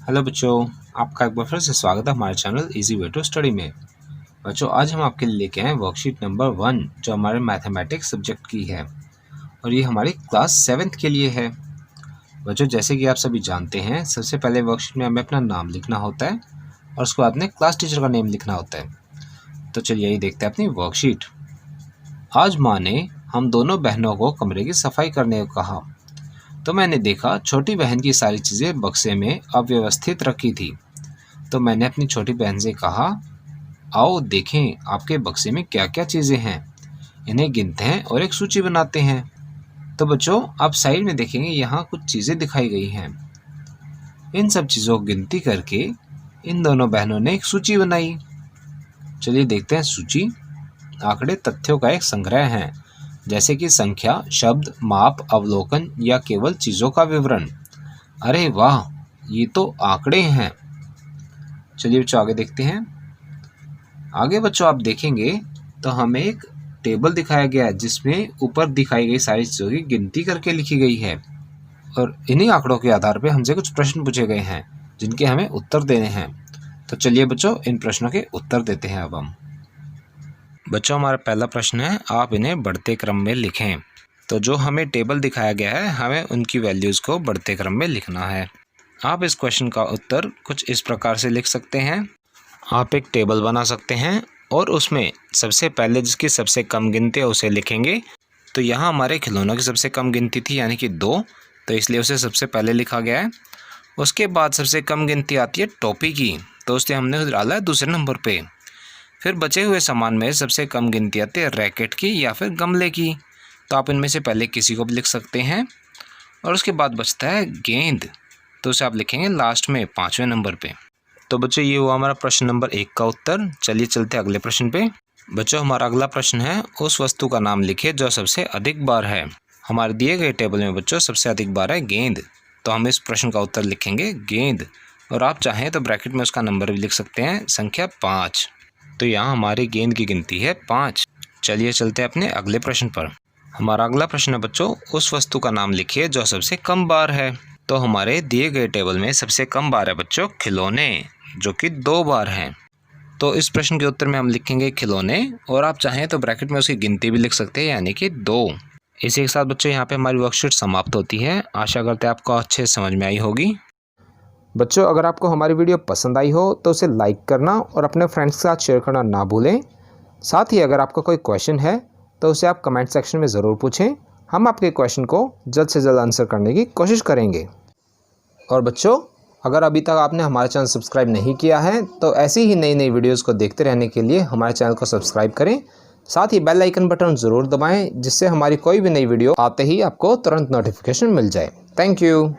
Hello बच्चों, आपका एक बार फिर से स्वागत है हमारे channel easy way to study में। बच्चों, आज हम आपके लिए लेके आए वर्कशीट नंबर 1 जो हमारे मैथमेटिक्स सब्जेक्ट की है और ये हमारी क्लास 7th के लिए है। बच्चों, जैसे कि आप सभी जानते हैं, सबसे पहले वर्कशीट में हमें अपना नाम लिखना होता है और उसके बाद में क्लास टीचर का नेम लिखना होता है। तो चलिए यही देखते हैं अपनी वर्कशीट। आज माँ ने हम दोनों बहनों को कमरे की सफाई करने को कहा, तो मैंने देखा छोटी बहन की सारी चीज़ें बक्से में अव्यवस्थित रखी थी। तो मैंने अपनी छोटी बहन से कहा, आओ देखें आपके बक्से में क्या क्या चीज़ें हैं, इन्हें गिनते हैं और एक सूची बनाते हैं। तो बच्चों, आप साइड में देखेंगे यहाँ कुछ चीज़ें दिखाई गई हैं। इन सब चीज़ों को गिनती करके इन दोनों बहनों ने एक सूची बनाई। चलिए देखते हैं सूची। आंकड़े तथ्यों का एक संग्रह है, जैसे कि संख्या, शब्द, माप, अवलोकन या केवल चीज़ों का विवरण। अरे वाह, ये तो आंकड़े हैं। चलिए बच्चों आगे देखते हैं। आगे बच्चों आप देखेंगे तो हमें एक टेबल दिखाया गया है जिसमें ऊपर दिखाई गई सारी चीज़ों की गिनती करके लिखी गई है और इन्हीं आंकड़ों के आधार पर हमसे कुछ प्रश्न पूछे गए हैं जिनके हमें उत्तर देने हैं। तो चलिए बच्चों इन प्रश्नों के उत्तर देते हैं अब हम। बच्चों, हमारा पहला प्रश्न है, आप इन्हें बढ़ते क्रम में लिखें। तो जो हमें टेबल दिखाया गया है, हमें उनकी वैल्यूज़ को बढ़ते क्रम में लिखना है। आप इस क्वेश्चन का उत्तर कुछ इस प्रकार से लिख सकते हैं। आप एक टेबल बना सकते हैं और उसमें सबसे पहले जिसकी सबसे कम गिनती है उसे लिखेंगे। तो यहाँ हमारे खिलौनों की सबसे कम गिनती थी, यानी कि 2, तो इसलिए उसे सबसे पहले लिखा गया है। उसके बाद सबसे कम गिनती आती है टोपी की, तो उससे हमने डाला है दूसरे नंबर पर। फिर बचे हुए सामान में सबसे कम गिनती आती है रैकेट की या फिर गमले की, तो आप इनमें से पहले किसी को भी लिख सकते हैं। और उसके बाद बचता है गेंद, तो उसे आप लिखेंगे लास्ट में 5वें नंबर पे। तो बच्चों, ये हुआ हमारा प्रश्न नंबर 1 का उत्तर। चलिए चलते हैं अगले प्रश्न पे। बच्चों, हमारा अगला प्रश्न है, उस वस्तु का नाम लिखिए जो सबसे अधिक बार है। हमारे दिए गए टेबल में बच्चों सबसे अधिक बार है गेंद, तो हम इस प्रश्न का उत्तर लिखेंगे गेंद। और आप चाहें तो ब्रैकेट में उसका नंबर भी लिख सकते हैं, संख्या 5। तो यहाँ हमारी गेंद की गिनती है 5। चलिए चलते हैं अपने अगले प्रश्न पर। हमारा अगला प्रश्न है बच्चों, उस वस्तु का नाम लिखिए जो सबसे कम बार है। तो हमारे दिए गए टेबल में सबसे कम बार है बच्चों खिलौने, जो कि 2 बार हैं। तो इस प्रश्न के उत्तर में हम लिखेंगे खिलौने और आप चाहें तो ब्रैकेट में उसकी गिनती भी लिख सकते हैं, यानी कि 2। इसी के साथ बच्चों यहाँ पे हमारी वर्कशीट समाप्त होती है। आशा करते हैं आपको अच्छे से समझ में आई होगी। बच्चों, अगर आपको हमारी वीडियो पसंद आई हो तो उसे लाइक करना और अपने फ्रेंड्स के साथ शेयर करना ना भूलें। साथ ही अगर आपका कोई क्वेश्चन है तो उसे आप कमेंट सेक्शन में ज़रूर पूछें। हम आपके क्वेश्चन को जल्द से जल्द आंसर करने की कोशिश करेंगे। और बच्चों, अगर अभी तक आपने हमारा चैनल सब्सक्राइब नहीं किया है तो ऐसी ही नई नई वीडियोज़ को देखते रहने के लिए हमारे चैनल को सब्सक्राइब करें। साथ ही बेल आइकन बटन ज़रूर दबाएँ, जिससे हमारी कोई भी नई वीडियो आते ही आपको तुरंत नोटिफिकेशन मिल जाए। Thank you.